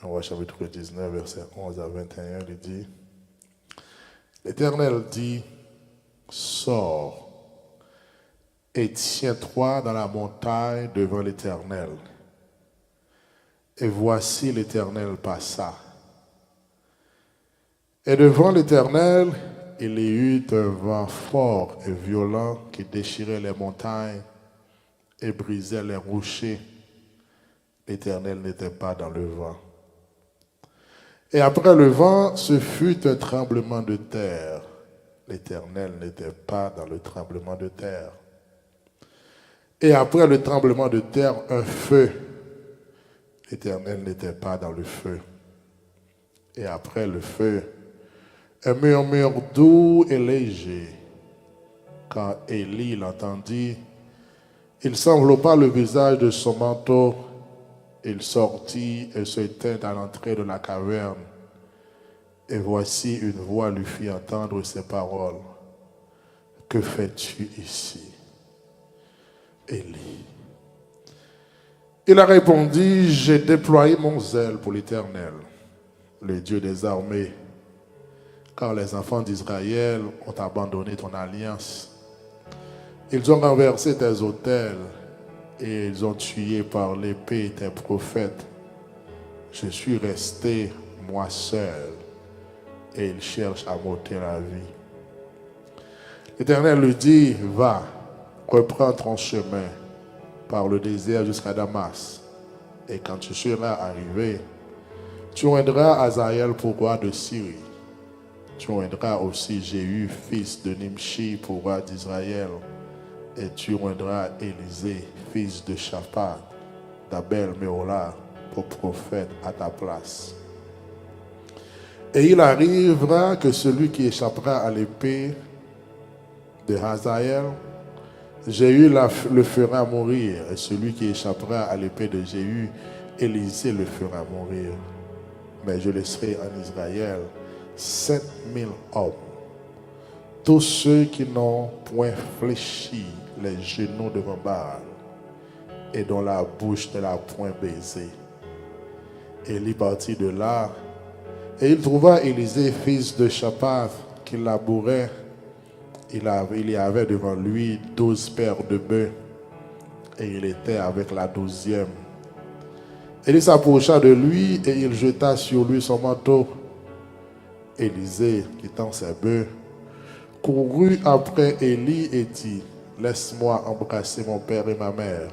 Roi chapitre 19, verset 11 à 21, il dit, l'Éternel dit, sors et tiens-toi dans la montagne devant l'Éternel. Et voici l'Éternel passa. Et devant l'Éternel, il y eut un vent fort et violent qui déchirait les montagnes et brisait les rochers. L'Éternel n'était pas dans le vent. Et après le vent, ce fut un tremblement de terre. L'Éternel n'était pas dans le tremblement de terre. Et après le tremblement de terre, un feu. L'Éternel n'était pas dans le feu. Et après le feu, un murmure doux et léger. Quand Élie l'entendit, il s'enveloppa le visage de son manteau. Il sortit et se tint à l'entrée de la caverne. Et voici une voix lui fit entendre ces paroles. Que fais-tu ici, Élie? Il a répondu, j'ai déployé mon zèle pour l'Éternel, le Dieu des armées, car les enfants d'Israël ont abandonné ton alliance. Ils ont renversé tes autels et ils ont tué par l'épée tes prophètes. Je suis resté, moi seul, et ils cherchent à m'ôter la vie. L'Éternel lui dit, va, reprends ton chemin par le désert jusqu'à Damas. Et quand tu seras arrivé, tu oindras Azaël pour roi de Syrie. Tu oindras aussi Jéhu, fils de Nimshi, pour roi d'Israël. Et tu oindras Élisée, fils de Shaphat, d'Abel Méola, pour prophète à ta place. Et il arrivera que celui qui échappera à l'épée de Hazaël, Jéhu le fera mourir, et celui qui échappera à l'épée de Jéhu, Élisée le fera mourir. Mais je laisserai en Israël 7000 hommes, tous ceux qui n'ont point fléchi les genoux devant Baal, et dont la bouche ne l'a point baisé. Et il partit de là, et il trouva Élisée, fils de Shaphat, qui labourait. Il y avait devant lui 12 paires de bœufs, et il était avec la 12e. Et il s'approcha de lui, et il jeta sur lui son manteau. Élisée, quittant ses bœufs, courut après Élie et dit, laisse-moi embrasser mon père et ma mère,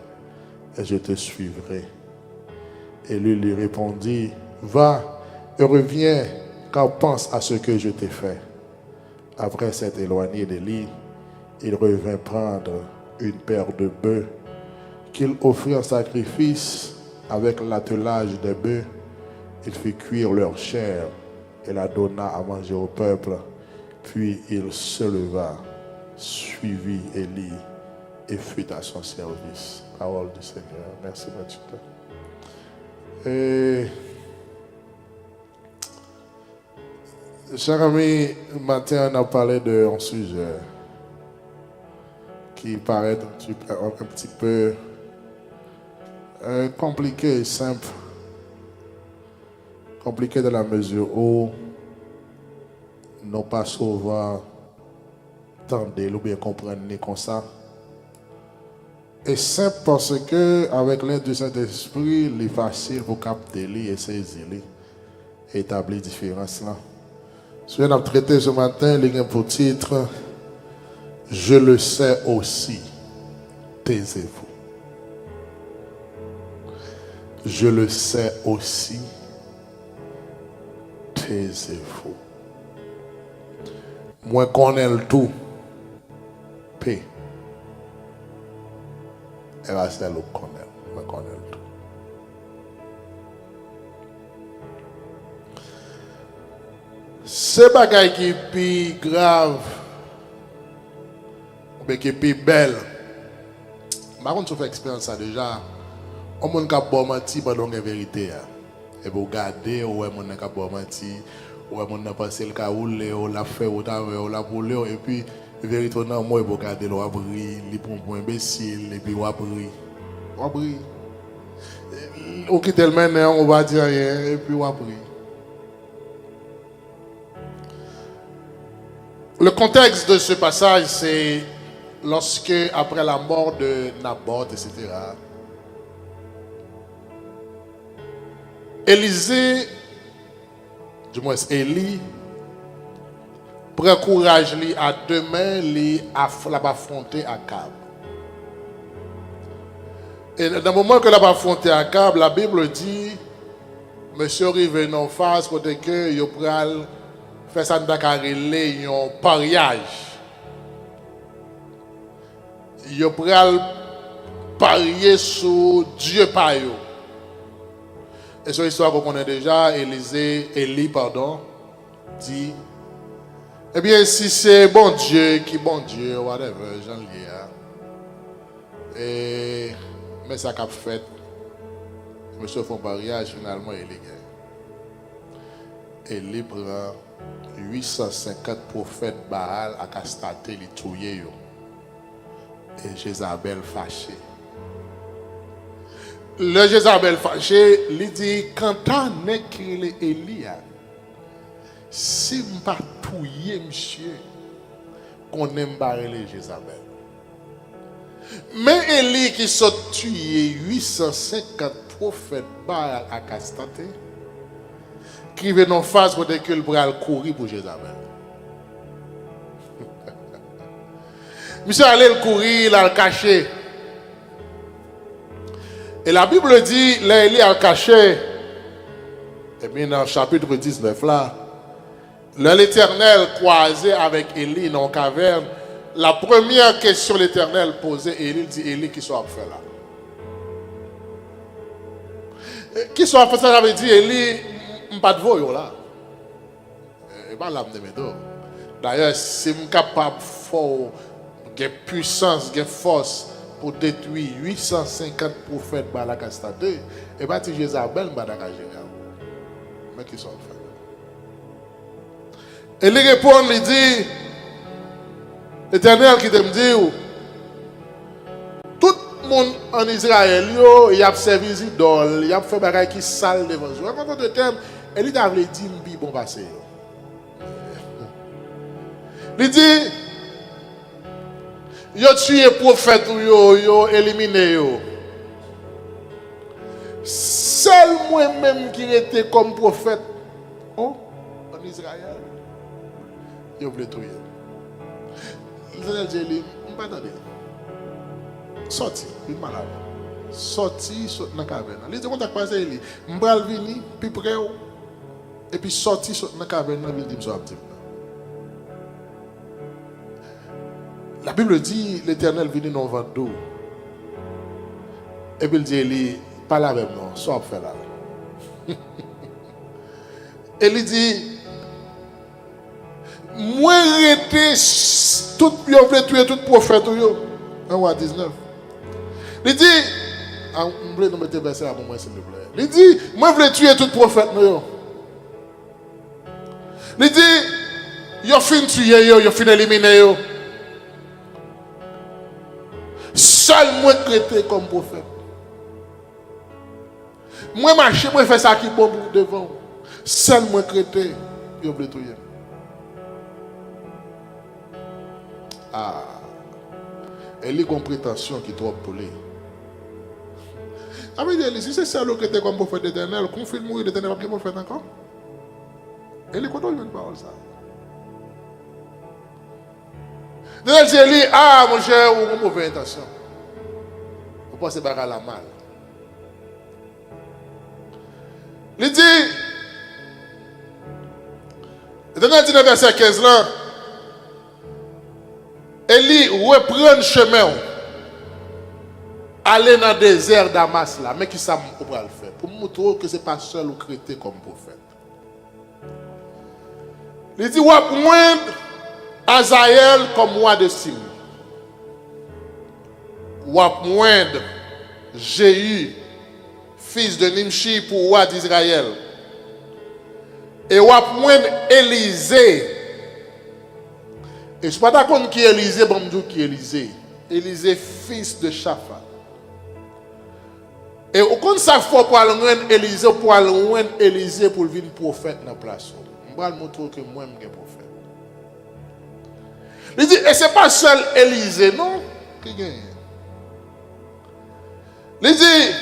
et je te suivrai. Élie lui répondit, va et reviens, car pense à ce que je t'ai fait. Après s'être éloigné d'Élie, il revint prendre une paire de bœufs qu'il offrit en sacrifice avec l'attelage des bœufs. Il fit cuire leur chair et la donna à manger au peuple. Puis il se leva, suivit Élie et fut à son service. Parole du Seigneur. Merci, Mathieu. Et chers amis, matin on a parlé d'un sujet qui paraît un petit peu compliqué et simple. Compliqué dans la mesure où nous pas souvent tendez ou bien comprendre comme ça. Et simple parce que avec l'aide du Saint-Esprit, il est facile pour capter et saisir et établir différence là. Ce qu'on a traité ce matin, il y a pour titre je le sais aussi, taisez-vous. Je le sais aussi, taisez-vous. Moi connais le tout, paix. Et là c'est le connaître, moi connais le tout. C'est bagaille qui est plus grave, mais qui est plus belle. Par contre, tu fais expérience ça déjà. On monde qui a bon menti pendant la vérité. Et vous regardez, ou est monde qui a bon menti, ou est monde qui a passé le cas où on l'a fait, ou l'a volé, et puis vérité non moi vous regardez l'abri, les pompons imbéciles, et puis l'abri. On quitte le maintenant, on va dire rien, et puis on va prier. Le contexte de ce passage, c'est lorsque, après la mort de Naboth, etc., Élisée, du moins Élie, prend courage à demain, l'affronter Akab. Et dans le moment que l'a affronté Akab, la Bible dit, monsieur arrive en face, côté que il pral faire ça dans un pariage. Il pral parier sur Dieu par eux. Et sur l'histoire qu'on connaît déjà, Élie, dit, eh bien, si c'est bon Dieu, whatever, j'en lis. Et, mais ça qu'a fait, monsieur font mariage, finalement, Élie gagne. Élie prend 850 prophètes Baal à Castaté, les tuer. Et Jézabel fâché. Le Jézabel fâché, lui dit, quand on est qu'il est Élie, si je ne pas touiller, monsieur, qu'on aime barrer les Jézabel. Mais Élie qui s'est tué 850 prophètes Baal à Castaté, qui vient en face pour que le bras courir pour Jézabel. Monsieur allait le courir, il a le caché. Et la Bible dit, là, Élie a le caché. Et bien dans le chapitre 19 là, l'Éternel croisé avec Élie dans la caverne. La première question de l'Éternel posée, Élie dit, Élie, qui soit fait là? Qui soit fait ça, j'avais dit, Élie, pas de voyou là. Et pas l'âme de mes dos. D'ailleurs, si je suis capable de puissance, de force pour détruire 850 prophètes par la Castaté, et bien, si Jézabel, mais qui sont fait? Élie répond, il dit, l'Éternel qui te me dit, tout le monde en Israël, il a servi les idoles, il a fait des choses qui sales devant eux. En d'autres termes, il a dit, bon passé. Il dit, il a tué les prophètes, il a éliminé. Seul moi-même qui était comme prophète en Israël, il voulait tuer. L'Éternel dit, je ne pas attendre. Sorti, il malade. Sorti dans la caverne. Il dit, on t'a passé, il dit, je vais venir, puis près, et puis sorti dans la caverne, il dit, je vais venir. La Bible dit, l'Éternel vient dans le ventre d'eau. Et puis il dit, Élie, pas la même, non, soit fait là. Et il dit, moi, j'étais tout, yo voulait tuer tout prophète, en roi 19. Il dit, je voulais nous mettre verset là pour moi, s'il vous plaît. Il dit, moi, je voulais tuer tout prophète, il dit, yo fin tuer, yo fin éliminer. Seul moi traité comme prophète. Moi marcher, moi faire ça qui bon pour devant. Seul moi traité, yo voulait tuer. Ah, elle a une prétention qui est trop polée. Ah, mais si c'est ça qui était comme prophète d'éternel, confirme-moi l'éternel pas prophète encore. Elle est contente de parole ça. Elle dit, ah mon cher, ou une mauvaise intention. Vous pensez pas à la mal. Il dit, l'éternel dit dans le verset 15 là, Élie reprend le chemin, aller dans le désert Damas là, mais qui ça on va le faire pour montrer que ce n'est pas seul ou crété comme prophète. Il dit, ouais, moi, Azaël comme roi de Syrie. Ouais, moi, Jéhu, fils de Nimshi pour roi d'Israël. Et ouais, moi, Élisée. Et je ne suis pas d'accord qui est Élisée, bon, je dis qui est Élisée. Élisée, fils de Shaphat. Et au compte ça faut pour aller rendre Élisée pour venir prophète dans la place. Je vais montrer que moi je suis prophète. Il dit, et ce n'est pas seul Élisée, non? Qui gagne? Il dit,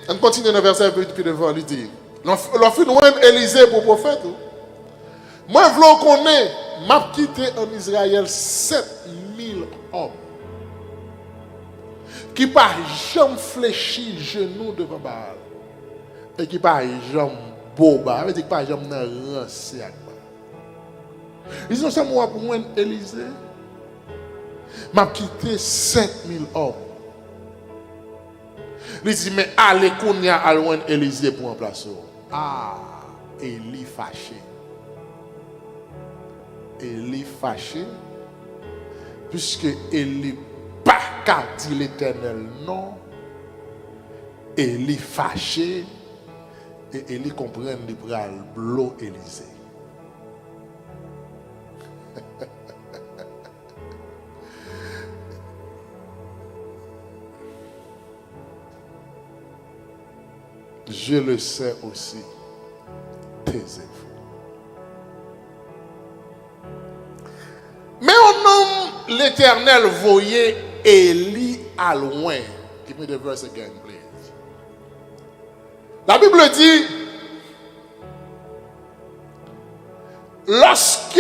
on continue dans le verset puis devant, il dit, l'on fait nous Élisée pour prophète. Moi, je veux qu'on ait, m'a quitté en Israël 7000 hommes qui par jamais fléchi genoux devant Baal et qui par jamais boba, avec qui par jamais rancé avec Baal. Ils ont ça moi pour moi Élisée. M'a quitté 5000 hommes. Il dit mais allez qu'on y a à loin Élisée pour remplacer. Ah, Élie fâché. Élie fâché puisque Élie pas qu'à dire l'Éternel non. Élie fâché et Élie comprend le bras bleu Élisée. Je le sais aussi, taisez-vous. Mais au nom l'Éternel voyait Élie à loin. Give me the verse again, please. La Bible dit, lorsque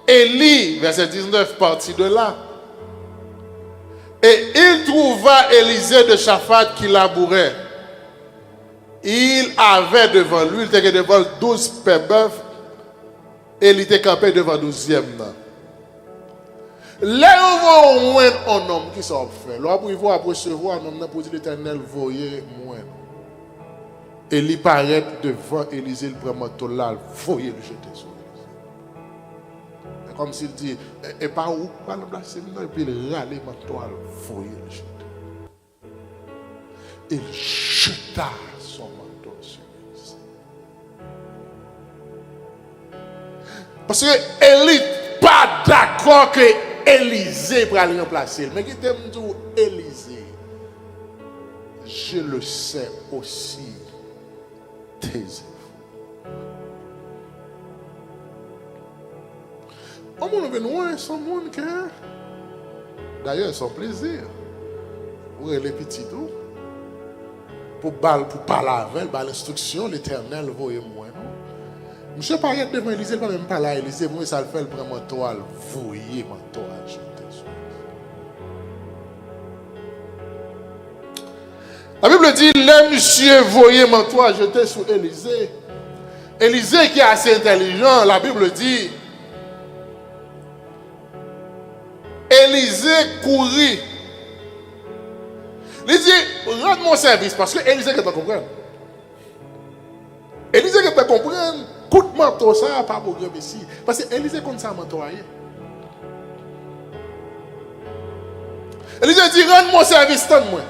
Élie, verset 19, partit de là, et il trouva Élisée de Shaphat qui labourait. Il avait devant lui, il était devant 12 pères bœufs, et il était campé devant 12e. Là, on voit un homme qui s'en fait. Là, pour voir recevoir un homme pour dire l'Éternel, voyez moi. Et il paraît devant Élisée, il prend manteau là, voyez le jeter sur Élisée. C'est comme s'il dit, et par où, pas le placer, et puis il râle manteau, voyez le jeter. Il jeta son manteau sur Élisée. Parce que Élie n'est pas d'accord que Élisée pour aller remplacer. Mais qui t'aime dire Élisée, je le sais aussi, taisez-vous. On m'a vu loin, sans monde cœur. D'ailleurs, son plaisir. Pour les petits tout. Pour parler avec, par l'instruction, l'Éternel, voyez-moi. Monsieur paraît devant Élisée, il ne va même pas là. Élisée, moi, ça le fait, il prend mon toile, voyez mon toile, jeter sur. La Bible dit, le monsieur voyez mon toile, jeter sur Élisée. Élisée qui est assez intelligent, la Bible dit, Élisée courit. Il dit, rends mon service, parce que Élisée qui te comprenne. Élisée qui te comprenne, coup de manteau, ça n'a pas programme ici. Parce que Élisée compte ça manteau. Élisée dit, rends mon service, donne-moi.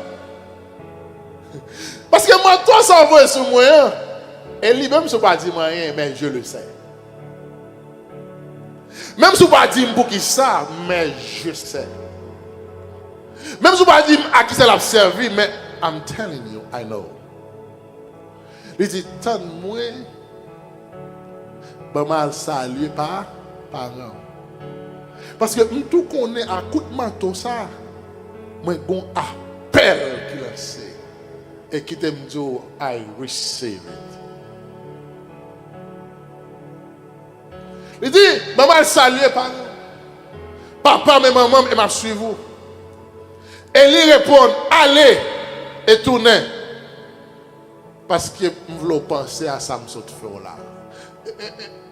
Parce que manteau, ça envoie sur moi. Élie, même si je ne pas dire rien, mais je le sais. Même si je ne pas dire pour qui ça, mais je sais. Même si je ne pas dire à qui ça l'a servi, mais I'm telling you, I know. Il dit, donne-moi, ben mal salué par parents. Parce que tout qu'on est à coup de manteau ça, moi bon appel qu'il a fait et qui t'aime dire I receive it. Il dit, ben mal salué par papa et maman et m'a suivi vous. Et il répond, allez et tournez. Parce que je voulais penser à ça, je fais là.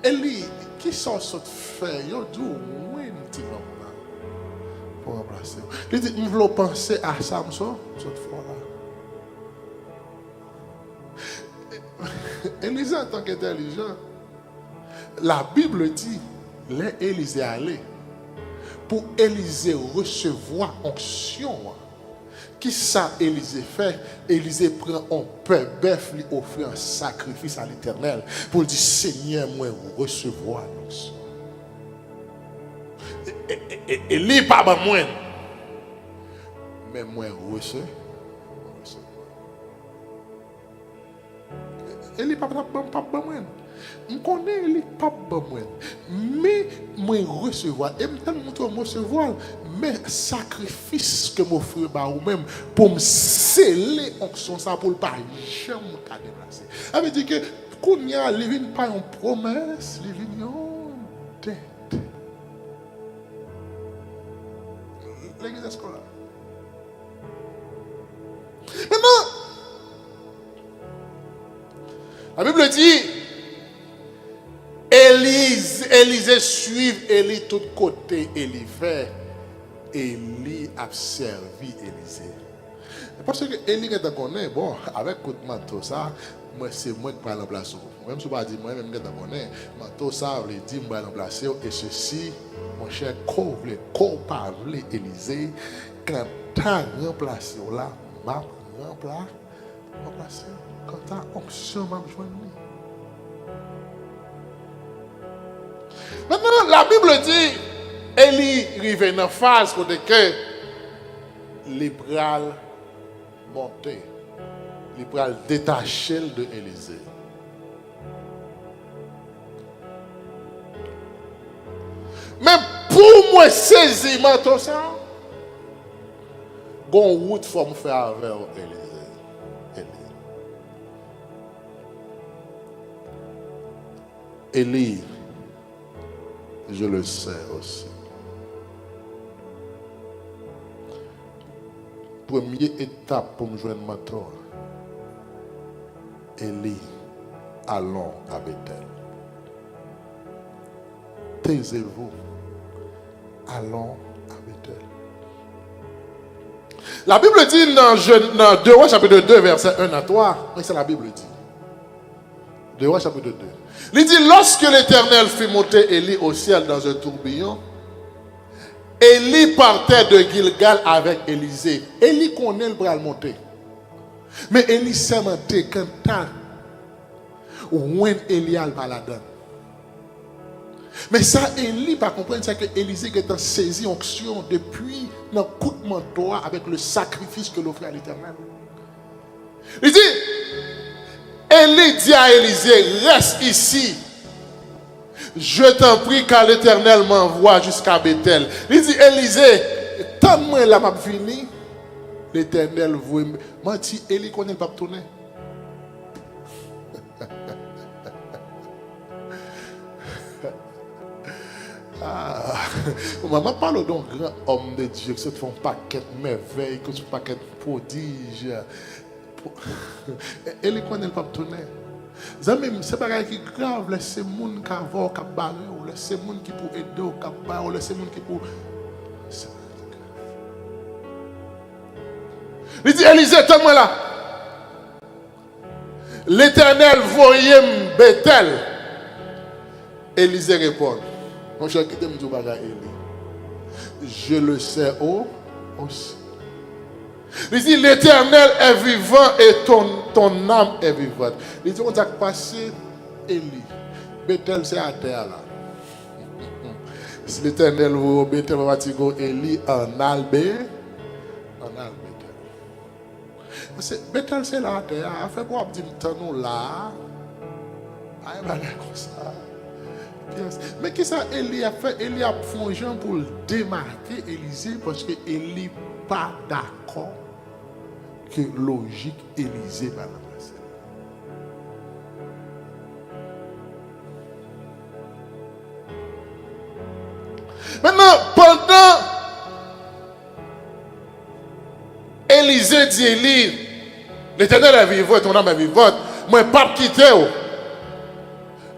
Élie, qui sont ce fait? Yo dit, oui, un petit homme là. Pour remplacer. Il dit, je voulais penser à ça, je fais là. Élisée en tant qu'intelligent, la Bible dit, les Élisée allait. Pour Élisée recevoir onction. Qui ça Élisée fait? Élisée prend un peu bœuf, lui offre un sacrifice à l'Éternel pour dire Seigneur, moi recevoir l'onction. Et lui pas moi, mais moi recevoir. Eli pas bon moi. Je connais Eli pas bon moi. Mais moi recevoir et me recevoir mais sacrifice que mon frère ba ou même pour me sceller onction ça pour pas jamais ka déplacer. Ça veut dire que qu'on y a les pas une promesse, les vignes dette. L'église scolaire. Maintenant, la Bible dit, Élisée suive Élie de tous côtés, Élie fait, Élie a servi Élisée. Parce que Élie est connaît, bon, avec coup de manteau ça, moi c'est moi qui parle en place. Même si je ne dis pas moi-même que je connais, manteau ça, je dis moi remplacer et ceci, mon cher, parler Élisée, quand tu as remplacé là, m'a remplacé. Quand tu as onction, m'a joindre. Maintenant, la Bible dit, Élie arrive dans une phase où les bras montés, les bras détachés de Élisée. Mais pour moi saisir tout ça, il y a une route pour me faire avec Élisée. Élie, je le sais aussi. Première étape pour me joindre mentor. Élie, allons à Bethel. Taisez-vous. Allons à Bethel. La Bible dit dans 2 Rois chapitre 2 verset 1 à 3. C'est la Bible dit. 2 Rois chapitre 2. Il dit, lorsque l'Éternel fit monter Élie au ciel dans un tourbillon, Élie partait de Gilgal avec Élisée. Élie connaît le bras monter. Mais Élie s'est monté quand Élie a le baladin. Mais ça, Élie pas comprendre, c'est que Élisée est en saisie onction depuis le coup de manteau avec le sacrifice que l'offre à l'Éternel. Il dit, Élie dit à Élisée, reste ici. Je t'en prie car l'Éternel m'envoie jusqu'à Bethel. Il dit, Élisée, tant que la m'a fini, l'Éternel vous m'a dit, Élie connaît le pape tourner. Maman parle d'un grand homme de Dieu qui se fait un paquet de merveilles, qui se fait un paquet de prodiges. Élie connaît le pape tourner. C'est pas quelque chose qui grave, laissez les gens qui vont qui barrer, laissez les gens qui pour aider qui barrer, laissez les gens qui pour. Il dit Élisée, attends-moi là. L'Éternel voyait Bethel. Élisée répond. Mon cher, quittez-moi du bagage Élie. Je le sais aussi. Il dit, l'Éternel est vivant et ton âme est vivante. Il dit, on a passé Élie. Bethel, c'est à terre là. Si l'Éternel vous Bethel, va dire Élie en albé. Bethel, c'est là à terre. A fait quoi, dit, nous là. Aïe, comme ça. Mais qu'est-ce que Élie a fait? Élie a fongé pour démarquer Élisée parce que Élie n'est pas d'accord que logique Élisée va la placer. Maintenant, pendant Élisée dit Élie, l'Éternel est vivant, ton âme est vivante, moi je ne vais pas quitter.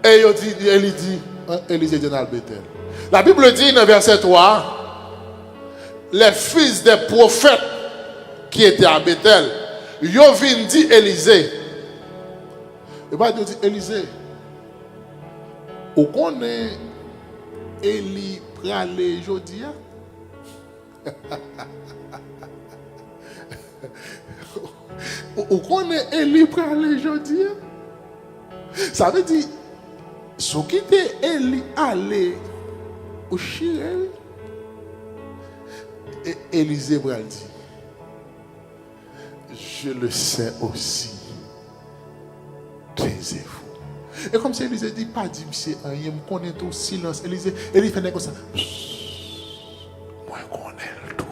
Et Élie dit, Élisée dit dans le Bethel. La Bible dit dans verset 3, les fils des prophètes qui étaient à Bethel, ils viennent dire Élisée. Et bien il dit Élisée, où qu'on est Élie pralé aujourd'hui? Où qu'on est Élie pralé aujourd'hui? Ça veut dire, si vous quittez Élie aller au Chiré, et Élisée va dire, je le sais aussi. Taisez-vous. taisez-vous. Et comme si Élisée dit, pas dit, monsieur, rien, me connaît tout, silence. Élisée fait comme ça. Moi, je connais tout.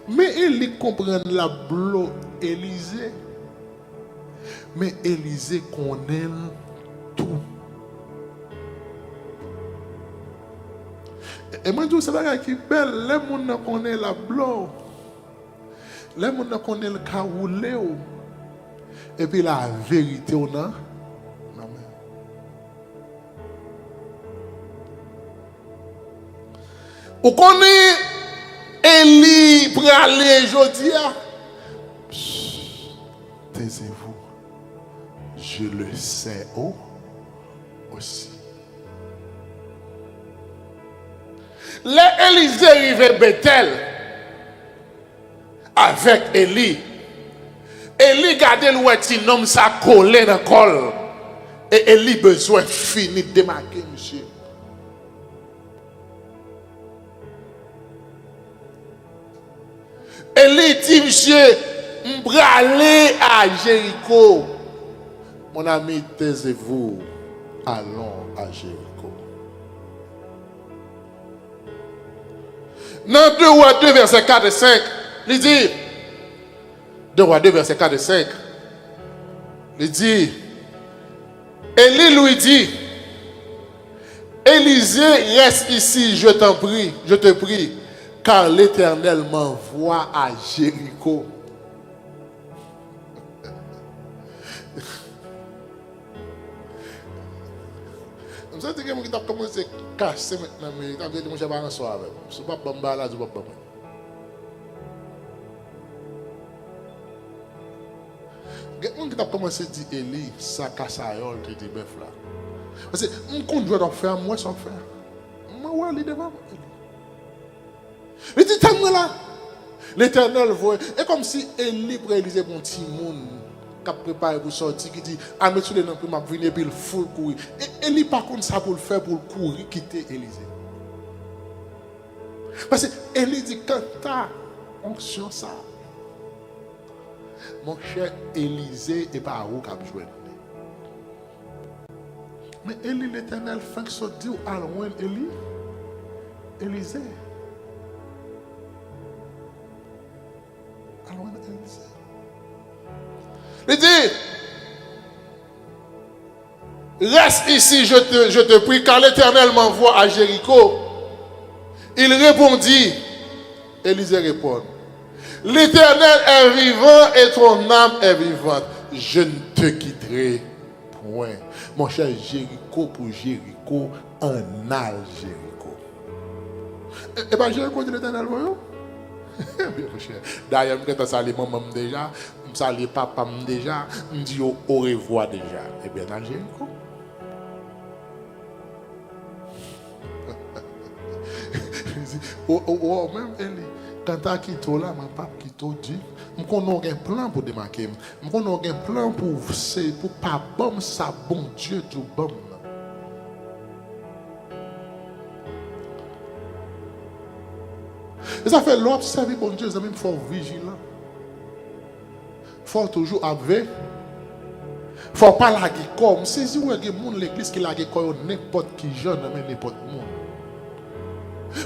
Mais il comprend la bloc Élisée. Mais Élisée connaît tout. Et moi, je dis, c'est la qui est belle. Les gens connaissent la bloc. Les gens connaissent le caroulé. Et puis la vérité, on a. Vous connaissez Élie pour aller aujourd'hui. Taisez-vous. Je le sais aussi. Les Élisée arrivait Bethel avec Élie. Élie gardait le petit homme ça collé dans le col. Et Élie besoin fini de démarquer, monsieur. Élie dit, monsieur, je vais aller à Jéricho. Mon ami, taisez-vous. Allons à Jéricho. Dans 2 Rois 2, verset 4 et 5, il dit, 2 Rois 2, verset 4 et 5, il dit, Élie lui dit, Élisée, reste ici, je t'en prie, je te prie, car l'Éternel m'envoie à Jéricho. Je sais que tu as commencé à casser maintenant, mais tu as dit que je ne vais pas en soir avec. Je ne vais pas me là, je ne vais pas me quelqu'un qui a commencé à dire Élie, ça casse à yol, tu dis bœuf là. Parce que je ne dois faire, moi sans faire. Moi, je vais devant. Il dit, t'as là. L'Éternel voit. Et comme si Élie pour Élisée, mon petit monde, qui a préparé pour sortir, qui dit, ah, mais tu les noms, m'a venir, puis il faut courir. Et Élie, par contre, ça pour le faire, pour le courir, quitter Élisée. Parce que Élie dit, quand tu as onction ça, mon cher Élisée et pas où qu'a joué. Mais Élie l'Éternel fait que ça dit à loin Élie, Élisée. À loin Élisée. Il dit, reste ici, je te prie, car l'Éternel m'envoie à Jéricho. Il répondit, Élisée répond, l'Éternel est vivant et ton âme est vivante. Je ne te quitterai point. Mon cher, Jéricho pour Jéricho, en âge Jéricho. Et bien Jéricho dit l'Éternel, voyons. Bien mon cher. D'ailleurs, je vais saluer maman déjà, je salue papa déjà, je dis au revoir déjà. Et bien dans Jéricho. Oh, même Élie. Quand tu as quitté là, mon papa qui t'a dit, je connais un plan pour démarquer. Je connais un plan pour pas bon ça, bon Dieu, tout bon. Et ça fait l'observer, bon Dieu, il faut être vigilant. Il faut toujours avoir. Il ne faut pas laguer comme. Si vous avez des gens dans l'église qui laguent comme n'importe qui jeune, n'importe qui.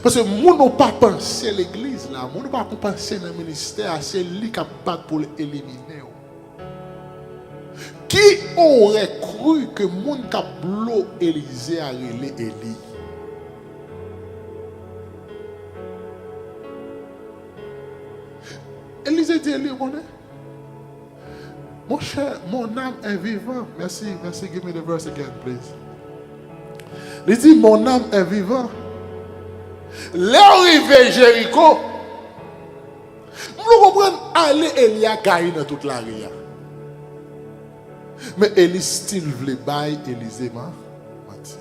Parce que nous n'avons pas pensé à l'église là, nous n'avons pas pensé à le ministère, c'est lui qui a battu pour l'éliminer. Qui aurait cru que mon tableau Élisée a relé Élie? Élisée dit Élie, mon cher, mon âme est vivante. Merci, give me the verse again, please. Il dit, mon âme est vivante. L'arrivée Jéricho, nous comprenons, aller Élie a gagné dans toute la rue. Mais Élie still voulait bailler Élisée menti.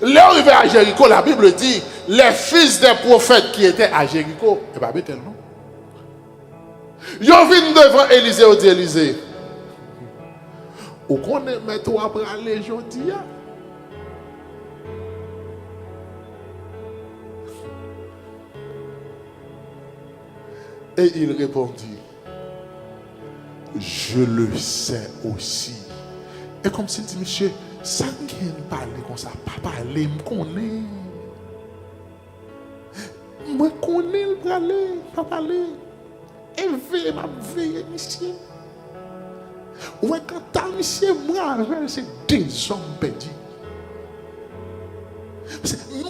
L'arrivée à Jéricho, la Bible dit, les fils des prophètes qui étaient à Jéricho, et pas tellement. Ils viennent devant Élisée, ou dit Élisée, où qu'on est, mais toi après aller aujourd'hui. Et il répondit, je le sais aussi. Et comme s'il dit, monsieur, ça ne parle comme ça, pas parler, me connaît. Moi connais le parler, pas parler. Élevé, m'a veillé, monsieur. Ouais, quand t'as monsieur, moi, c'est des hommes perdus.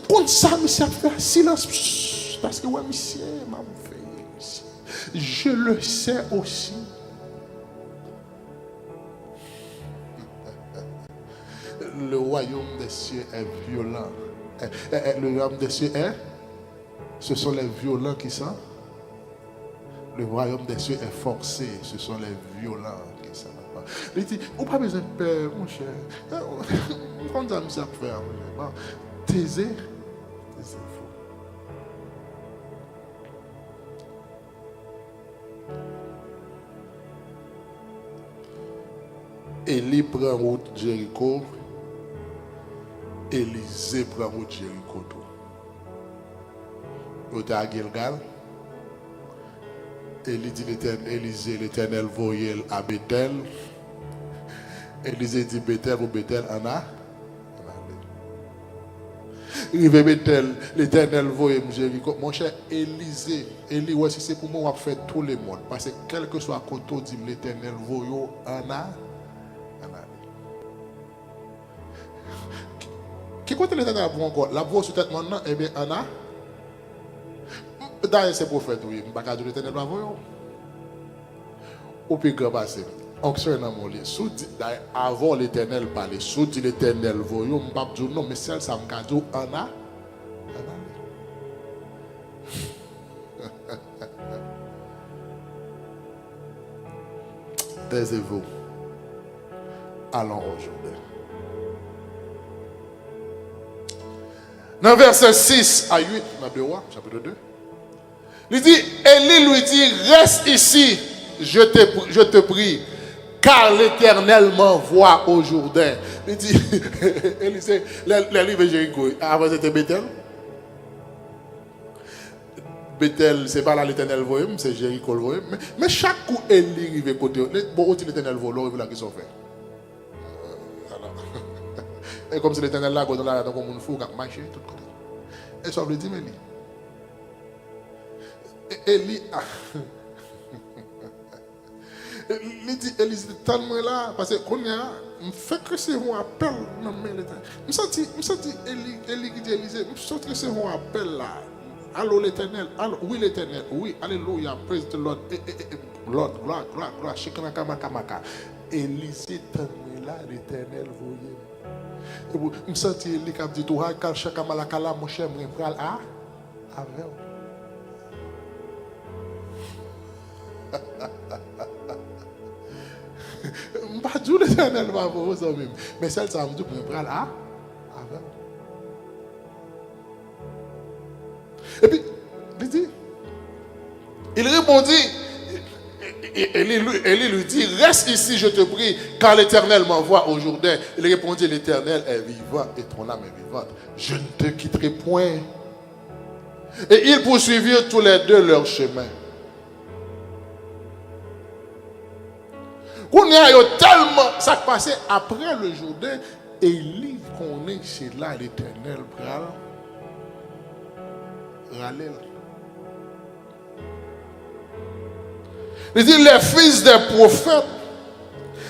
Comme ça, monsieur, a fait silence. Parce que, ouais, monsieur, m'a veillé, monsieur. Je le sais aussi. Le royaume des cieux est violent. Le royaume des cieux est. Ce sont les violents qui sont. Le royaume des cieux est forcé. Ce sont les violents qui sont. Il dit, on n'a pas besoin de peur, mon cher. Quand ça me fait faire, taisez. Taisez-vous. Élie prend route Jéricho. Élisée prend route Jéricho. Il était à Gilgal. Élie dit Élisée, l'Éternel voyait à Bethel. Élisée dit Bethel ou Bethel, Anna. Rive Bethel, l'Éternel voyait Jéricho. Mon cher Élisée, Élie, ouais, si c'est pour moi, on va faire tout le monde. Parce que quel que soit côté, dit l'Éternel voyait Anna. Qui compte l'Éternel pour encore? La voix sur tête maintenant, eh bien, Anna. D'ailleurs, c'est prophète, oui. Je ne vais pas dire l'Éternel va voir. Au plus grand passé. Onction dans mon lit. Avant l'Éternel parler, sous dit l'Éternel voit, je ne vais pas dire non, mais celle ça me dit Anna. Taisez-vous. Allons aujourd'hui. Dans verset 6 à 8, chapitre 2, il dit, Élie lui dit, reste ici, je te prie, car l'Éternel m'envoie au Jourdain. Il dit, Élie, c'est les livres de Jéricho. Avant c'était Bethel. Bethel, ce n'est pas là l'Éternel voyait, c'est Jéricho le voyait. Mais chaque coup, Élie arrive côté, bon, l'Éternel voit, là, qu'ils sont faits. Et comme si l'Éternel là, quand on a comme un fou, qui a marché, tout côté. Et ça veut dire, mais Élie, il dit, Élie, tellement là, parce que qu'on a, fait que c'est un appel, non mais l'Éternel. Je me sens Élie qui dit Élisée, je sens que c'est un appel là. Allô l'Éternel, oui l'Éternel, oui, alléluia, praise the Lord, Lord, gloire, chikana kamaka. Élisée tellement là, l'Éternel voyait. Je me sens Élie qui a dit, tout hakal chakamalakala, mon cher, je vais aller avec. Je ne vais pas dire l'Éternel va vous même. Mais celle ça me dit que je vais aller avec. Et puis, il dit, il répondit, Élie lui dit, reste ici, je te prie, car l'Éternel m'envoie au Jourdain. Il répondit, l'Éternel est vivant et ton âme est vivante. Je ne te quitterai point. Et ils poursuivirent tous les deux leur chemin. On y a tellement, ça passait après le Jourdain, Élie connaît, c'est là l'Éternel pral. Râler. Il dit les fils des prophètes,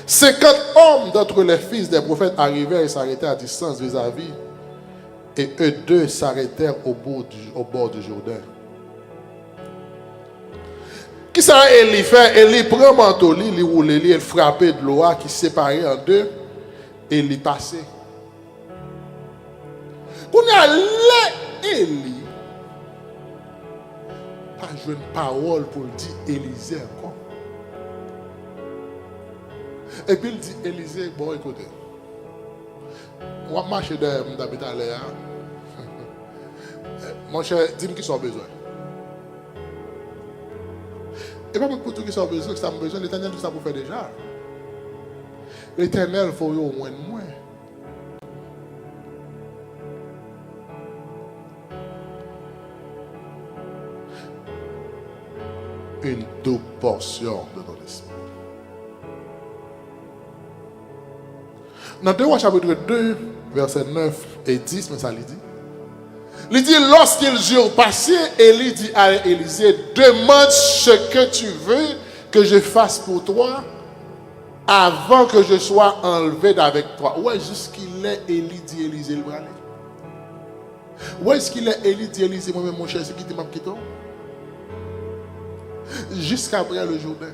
50 hommes d'entre les fils des prophètes arrivèrent et s'arrêtèrent à distance vis-à-vis. Et eux deux s'arrêtèrent au bord du Jourdain. Qui ça Élie fait? Élie prend un manteau, il roule, il frappait de l'eau qui séparait en deux et il passait. Quand on a Élie, pas joué une parole pour dire Élisée encore. Et puis il dit Élisée, bon écoutez, on va marcher d'habiter à l'air. Mon cher, dis-moi qui sont besoin. Et pas pour tout qui sont besoin, que ça a besoin, l'Éternel tout ça pour faire déjà. L'Éternel, il faut au moins de moins. Une double portion de ton esprit. Dans 2 Rois chapitre 2, versets 9 et 10, mais ça lui dit. Il dit, lorsqu'ils eurent passé, Élie dit à Élisée, demande ce que tu veux que je fasse pour toi avant que je sois enlevé d'avec toi. Où est-ce qu'il est, Élie dit Élisée le bras? Où est-ce qu'il est, Élie dit Élisée, moi-même mon cher, c'est qui m'a quitté? Jusqu'après le Jourdain.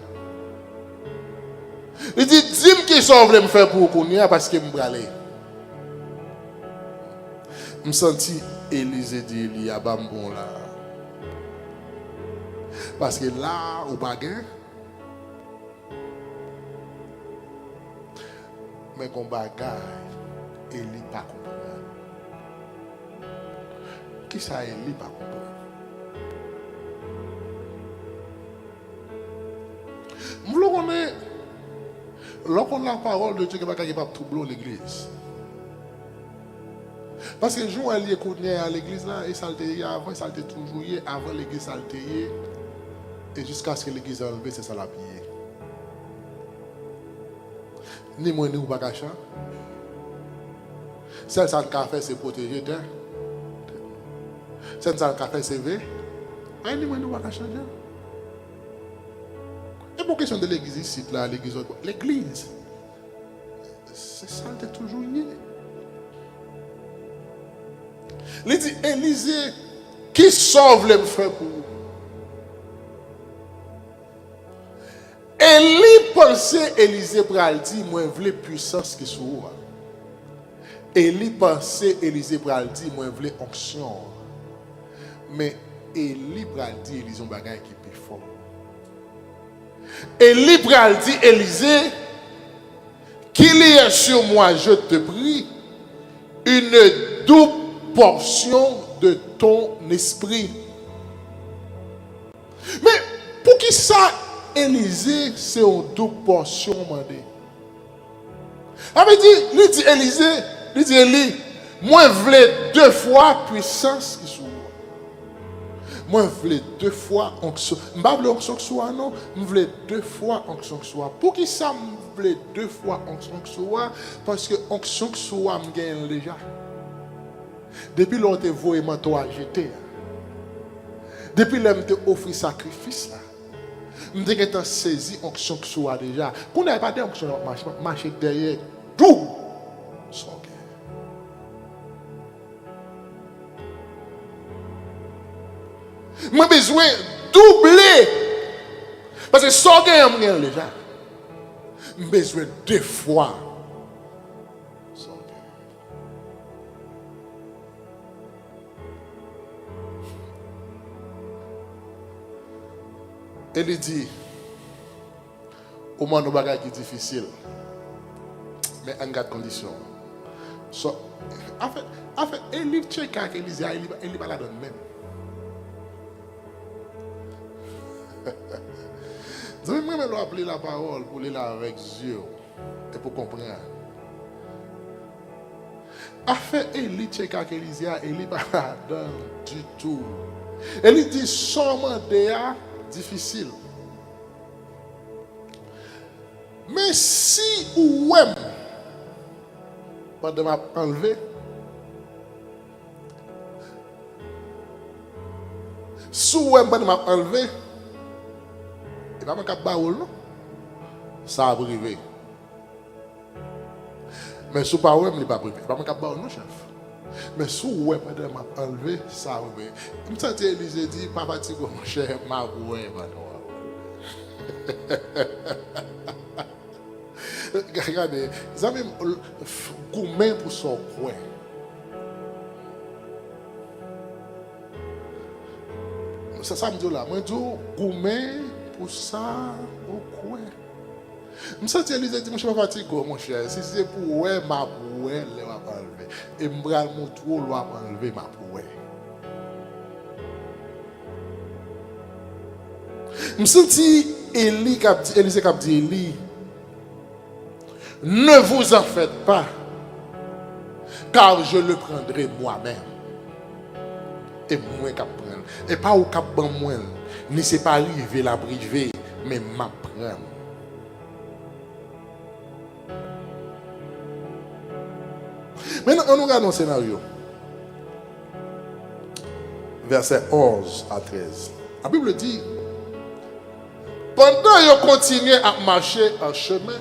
Il dit, dis-moi qui sont voulu me faire pour qu'on y a parce que je me bralais. Je me senti Élisée dit, il y a bon là. Parce que là, au baguette, mais qu'on bagaille, Élie pas comprendre. Qui ça, Élie pas comprendre? Lorsqu'on a la parole de Dieu, qui va pas troubler l'église. Parce que le jour où elle est à l'église, là, et ça avant, ça toujours avant l'église, ça et jusqu'à ce que l'église soit enlevée, c'est ça la piller. Ni moi, ni vous pas cacher. Celle ça le fait, c'est protéger terre. Celle ça le fait, c'est veiller. Ni moi, ni vous pas cacher. Et pour question de l'église ici, là, l'église, c'est ça, elle est toujours lié. Il dit, Élisée, qui sauve les frères pour vous? Élie pensait, Élisée pour le dire, moi, je veux puissance qui soit. Élie pensait, Élisée pour le dire, moi, je veux onction. Mais Élie pour le dire, Élisée, on bagaille qui est plus fort. Élie pral dit Élisée, qu'il y ait sur moi, je te prie, une double portion de ton esprit. Mais pour qui ça, Élisée, c'est une double portion, mandé. Il dit Élisée, il dit Élie, moi je voulais 2 fois puissance qui soit. Moi, je voulais 2 fois onction. Je ne veux pas onction que soit, non. Je voulais 2 fois onction que soit. Pour qui ça, je voulais 2 fois onction que soit? Parce que onction que soit, je gagne déjà. Depuis lors que je vois manteau à jeter. Depuis lors que je offert sacrifice, je me saisi onction que soit déjà. Quand on n'a pas d'onction, je marche derrière tout. Moi besoin doubler. Parce que ça gagne déjà. J'ai besoin 2 fois. Elle dit, au moins nos bagages qui difficile. Mais en garde condition. So, en fait, elle livre check avec Élisée, elle n'est pas la donne même. Vous avez même appelé la parole pour lire avec Dieu et pour comprendre. Affaire Élie check avec Élisée, Élie pas la donne du tout. Élie dit seulement difficile. Mais si ou même pendant m'a enlevé, si ou même pendant m'a enlevé, il va pas capable baoul non, ça a privé. Mais si pas ouais, il pas privé, il va pas capable baoul non chef. Mais si ouais pendant m'a enlevé, ça a privé. Me senti Élisée dit papa Tigo mon cher m'a ouais regardez, ils ont même gourmet pour son coin. Ça me dit là, moi je dis gourmet pour ça au coin. Je me sens Élisée dit, mon cher papa Tigo, mon cher, si c'est pour ouais, ma pour ouais, elle va pas enlever. Et me bral mon trou, elle va enlever ma pour ouais. Je me sens Élisée qui a dit, Élie, ne vous en faites pas, car je le prendrai moi-même. Et moi qui prendre. Et pas au cap ban moi, ni c'est pas arriver la priver, mais m'apprendre. Maintenant, on regarde un scénario. Verset 11 à 13. La Bible dit, pendant qu'ils continuaient à marcher en chemin,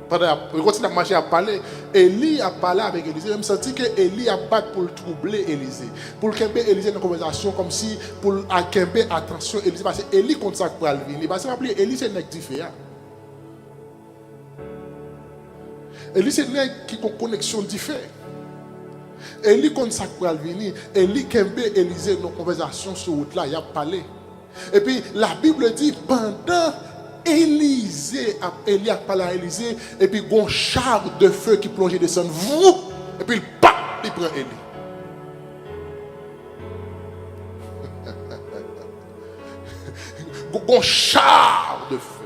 pendant qu'ils continuaient à marcher à parler, Élie a parlé avec Élisée. Je me senti que Élie a pas pour le troubler Élisée. Pour le kemper Élisée dans une conversation comme si pour kemper attention Élisée. Parce que Élie compte ça pour le venir. Parce que Élie c'est un mec différent. Élie c'est un mec qui a une connexion différente. Élie compte ça pour le venir. Élie kemper Élisée dans une conversation sur route là, il a parlé. Et puis la Bible dit pendant Élie a parlé à Élisée, et puis un char de feu qui plongeait descend, et puis il prend Élie. Un char de feu.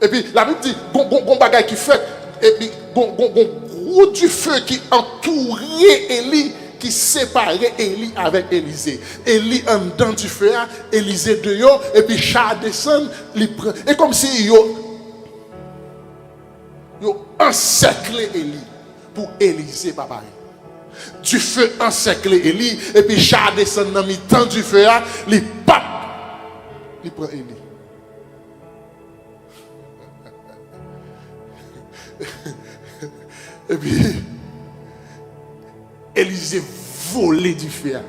Et puis la Bible dit un bagage qui fait, et puis un gros du feu qui entourait Élie, qui séparait Élie avec Élisée. Élie en dedans du feu, Élisée dehors, et puis char descend, il prend. Et comme si yo encerclé Élie pour Élisée pas pareil. Du feu encerclé Élie, et puis char descend dans le temps du feu, il prend Élie. Et puis Élisée volé du fer.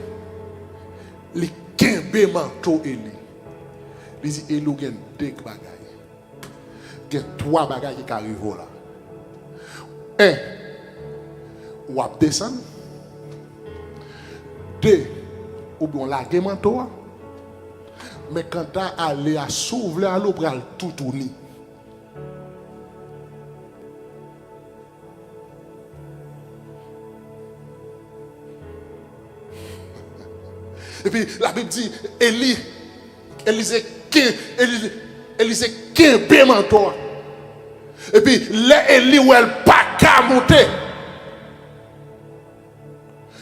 Les kembe manteau Élie. Il dit Élie gen deux bagages. Gen trois bagages qui arrivent là. Un, ou ap descend. Deux, ou bien la gen manteau. Mais quand tu allé à s'ouvrir à l'eau pral tout tourner. Et puis la Bible dit, Élisée kembe manteau. Et puis là Élie où elle pas qu'à monter.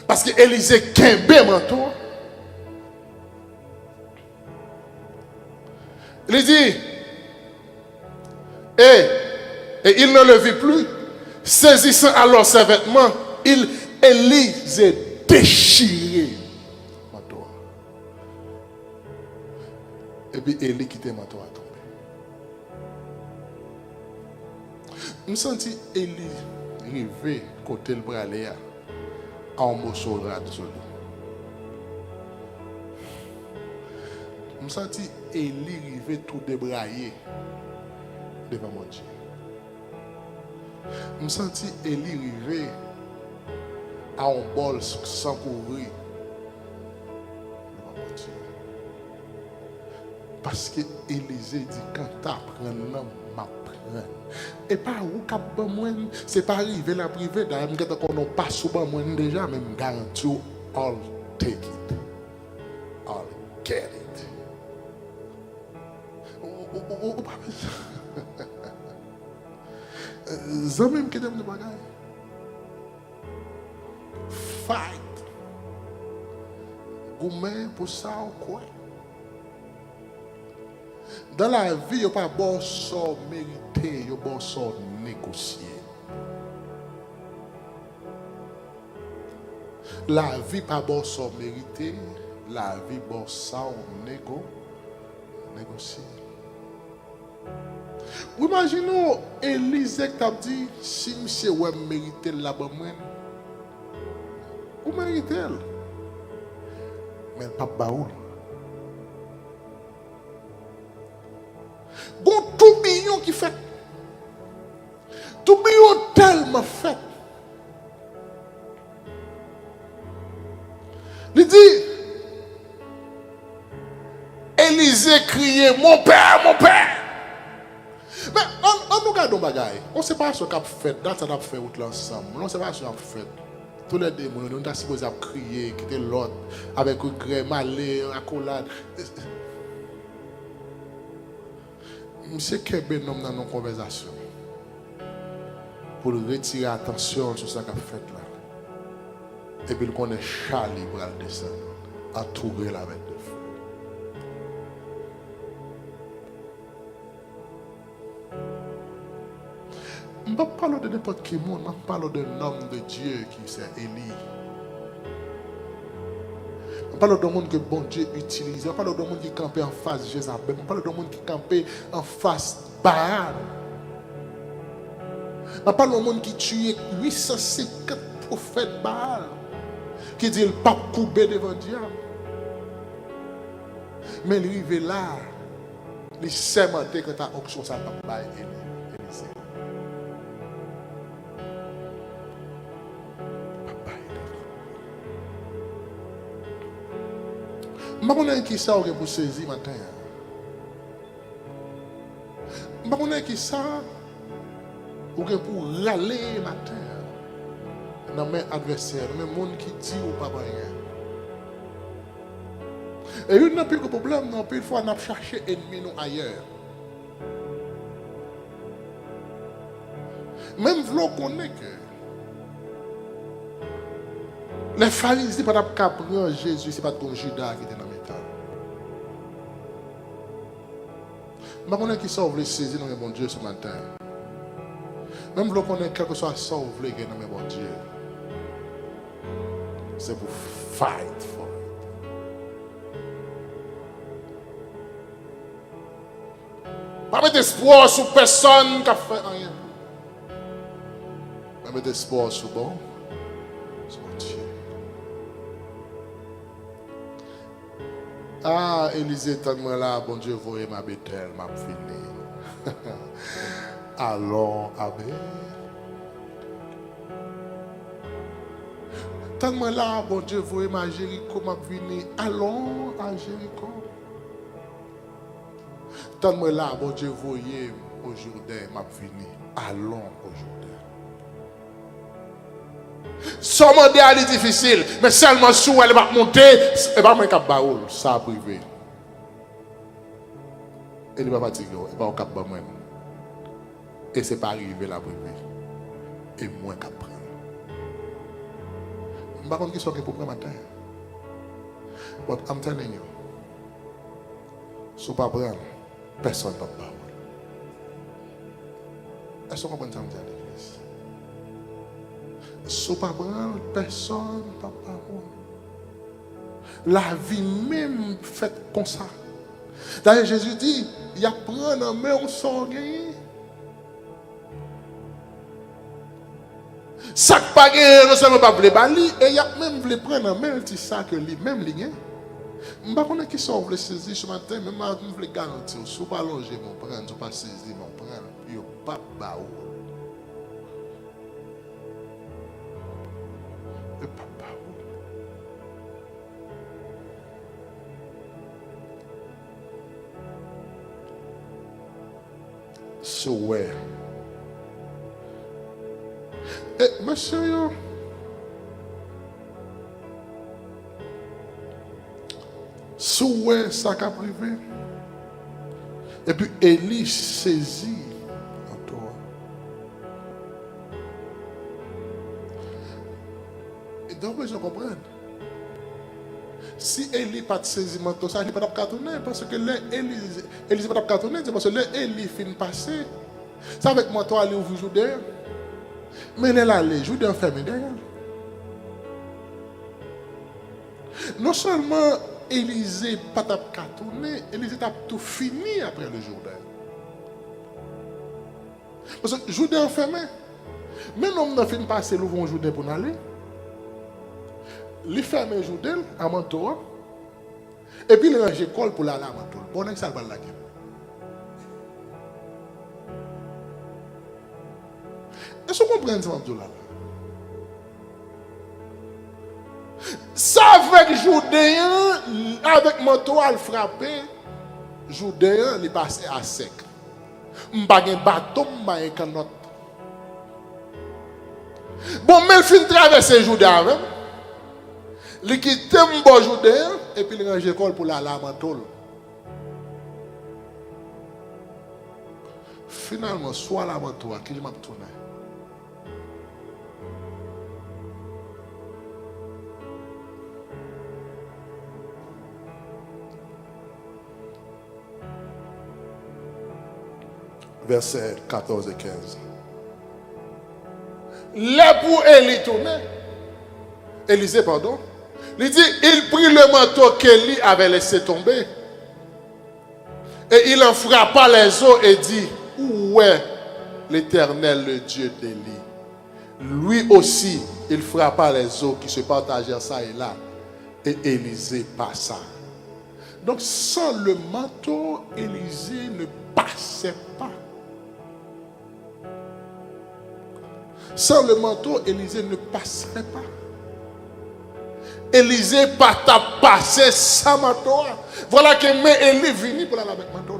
Parce que Élisée kembe manteau. Il dit, et il ne le vit plus. Saisissant alors ses vêtements, Élisée déchiré. Et puis Élie quitte le manteau à tomber. Je me sens Élie arrivé côté le bras en morceau de rade sur lui. Je me sens Élie arrivé tout débraillé devant mon Dieu. Je me sens Élie arrivé à un bol sans couvrir devant mon Dieu. Parce que Élisée dit quand tu apprends l'homme, m'apprends. Et pas où cap moi, c'est pas arrivé la privée d'ailleurs, qu'on n'a pas souvent moi déjà, mais je garantis all take it. All get it. Ça même qui t'aime le bagage. Fight. Gourmet pour ça ou quoi? Dans la vie, il n'y a pas bon sort mérité, il y a bon sort négocié. La vie pas bon sort mérité, la vie bon sort négocié. Imaginons Élisée qui a dit, si monsieur ouais mérité là-bas, vous méritez elle. Mais pas baoul. Bon tourbillon qui fait. Tourbillon tellement fait. Il dit, Élisée criait, mon père, mon père. Mais on regarde nos bagailles. On ne sait pas ce qu'on a fait. Dans ce qu'on a fait ensemble. On ne sait pas ce qu'on a fait. Tous les démons, on a supposé crier, quitter l'autre, avec un gré, malé, accolade. Monsieur Kébé nomme dans nos conversations pour retirer attention sur ce qu'on a fait là. Et puis qu'on est Charlie pour le descendre, entouré la avec de feu. ne parle pas de n'importe qui monde, je parle d'un homme de Dieu qui c'est Élie. Je parle d'un monde que bon Dieu utilise. Je parle d'un monde qui campait en face de Jézabel. Je parle d'un monde qui campait en face de Baal. Je parle d'un monde qui tuait 850 prophètes Baal. Qui dit le pape coupé devant Dieu. Mais il arrive là, il s'est menté que ta auction ça va pas Élisée. Je ne sais pas qui ça pour saisir matin. Je ne sais pas qui ça pour râler matin. Dans mes adversaires, dans mes monde qui dit ou pas rien. Et il n'y a plus de problème, non plus, il faut chercher ennemis nous ailleurs. Même si on connaît que les pharisiens ne peuvent pas prendre Jésus, ce n'est pas comme Judas qui était dans le temps. Je ne sais pas qui sauve les saisir dans mes bon Dieu ce matin. Même si on connaît quelque chose à sauver dans mes bon Dieu. C'est pour fight for it. Pas mettre espoir sur personne qui a fait rien. Pas mettre espoir sur bon, sur Dieu. Ah, Élisée, tant là, bon Dieu, voyez ma Bethel, ma fini. Allons, Amen. Tellement là, bon Dieu, voyez ma Jéricho, m'a venu. Allons à Jéricho. Tellement là, bon Dieu, voyez au Jourdain, m'a venu. Allons au Jourdain. Son mandat est difficile, mais seulement si elle va monter, elle va mettre un baoul, ça privé. Elle va fatiguer, elle va au cap moi. Et c'est pas arrivé là privé. Et moins qu'à prendre. Je ne sais pas qui sont pour prendre matin. But I'm telling you, si vous ne prenez pas, personne ne peut pas. Est-ce que vous comprenez ça à l'église? Si vous ne prenez pas, personne ne peut pas. La vie même faite comme ça. D'ailleurs, Jésus dit, il y a prendre en main on s'en gagne. Ça ne pas gagner, non seulement pas voulu bali, et il y a même voulu prendre en main le petit sac lui-même li gagne. Je ne sais pas qui sont voulu saisir ce matin, mais je voulais garantir, si vous ne pas longer mon prendre, si vous ne pas saisir mon prendre, il n'y a pas de baou. Il n'y a pas de baou. So where? Monsieur, souhait ça qu'a privé. Et puis Élie saisit en toi. Et donc, je comprends. Si Élie n'a pas saisi manteau, ça, il ne peut pas tourner. Parce que Élie ne peut pas tourner. C'est parce que Élie finit passer. Ça avec manteau, aller ouvrir Jourdain. Mais elle est allée, Jourdain fermé derrière. Non seulement Élisée n'a pas tourné, Élisée a tout fini après le Jourdain. Parce que Jourdain fermé. Mais l'homme n'a fini passer l'ouvre Jourdain pour aller. Il ferme Jourdain à manteau. Et puis il range l'école pour aller à manteau. Bon, ça va la gueule. Est-ce que vous comprenez ce que là? Ça avec Jourdain, avec manteau à le frapper, Jourdain, il est passé à sec. Je n'ai pas de bateau, je n'ai pas de canot. Bon, mais il finit de traverser Jourdain même. Il quitte un Jourdain et puis il range l'école pour aller à manteau. Finalement, soit la manteau, qui je m'a tourné. Versets 14 et 15. Là pour Élie tourner, Élisée, pardon, il dit, il prit le manteau qu'Élie avait laissé tomber et il en frappa les eaux et dit, où est l'Éternel, le Dieu d'Élie? Lui aussi, il frappa les eaux qui se partagèrent ça et là et Élisée passa. Donc sans le manteau, Élisée ne passait pas. Sans le manteau, Élisée ne passerait pas. Élisée pas t'a passé sans manteau. Voilà que Élie venu pour aller avec manteau.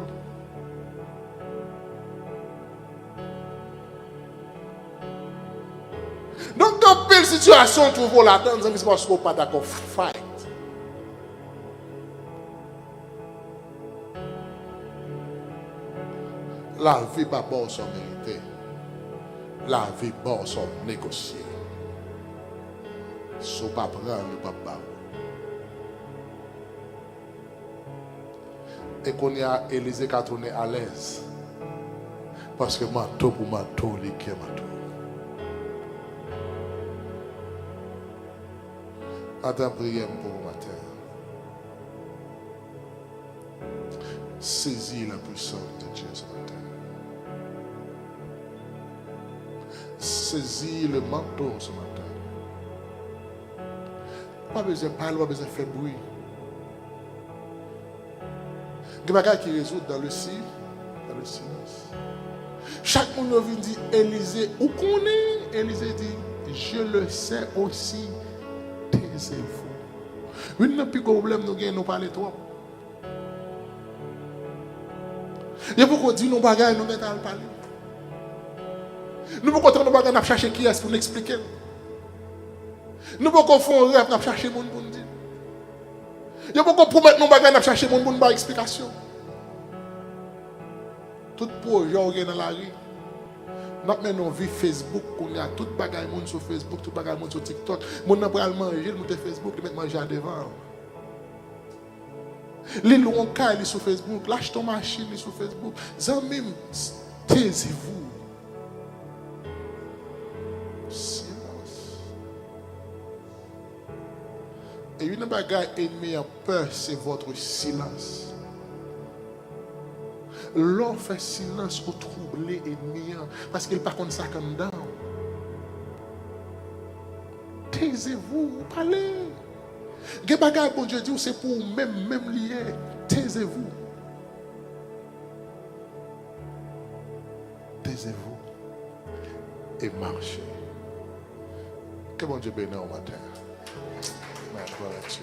Donc dans quelle situation tu vois là-dedans, c'est parce qu'on n'est pas d'accord. Fight. La vie pas bon sans mériter. La vie bon sans négocier. Sans pas prendre le papa. Et qu'on y a Élisée qui a tourné à l'aise. Parce que manteau pour manteau, il est manteau. Attends, prière pour vous matin. Saisis la puissance de Dieu ce matin. Saisis le manteau ce matin. Pas besoin de parler, pas besoin de faire bruit. Il y a des choses qui résout dans le silence. Chaque monde vient dire, Élisée, où qu'on est? Élisée dit, je le sais aussi. Taisez-vous. Une des plus gros problèmes, nous parlons trop. Il y a beaucoup de nous bagailles, nous mettons à parler. Nous pouvons nous bagailles, nous chercher qui est pour nous expliquer. Nous pouvons faire un rêve, nous chercher mon pour nous dire. Il y a beaucoup de promettre nous bagailles, nous chercher mon pour nous explication. Tout projet qui est dans la rue. Nous vivons Facebook, on a tout bagaille monde sur Facebook, tout bagaille monde sur TikTok. Mon n'a pas manger, nous Facebook, nous mettre manger devant. Les loups en sur Facebook, lâche ton machine sur Facebook. Zami, taisez-vous. Silence. Et une bagaille ennemie en peur, c'est votre silence. L'homme fait silence pour troubler l'ennemi parce qu'il ne parle pas ça comme dans. Taisez-vous, parlez. Les bagages, bon Dieu dit, c'est pour même lié. Taisez-vous. Taisez-vous et marchez. Que bon Dieu bénisse au matin. Merci.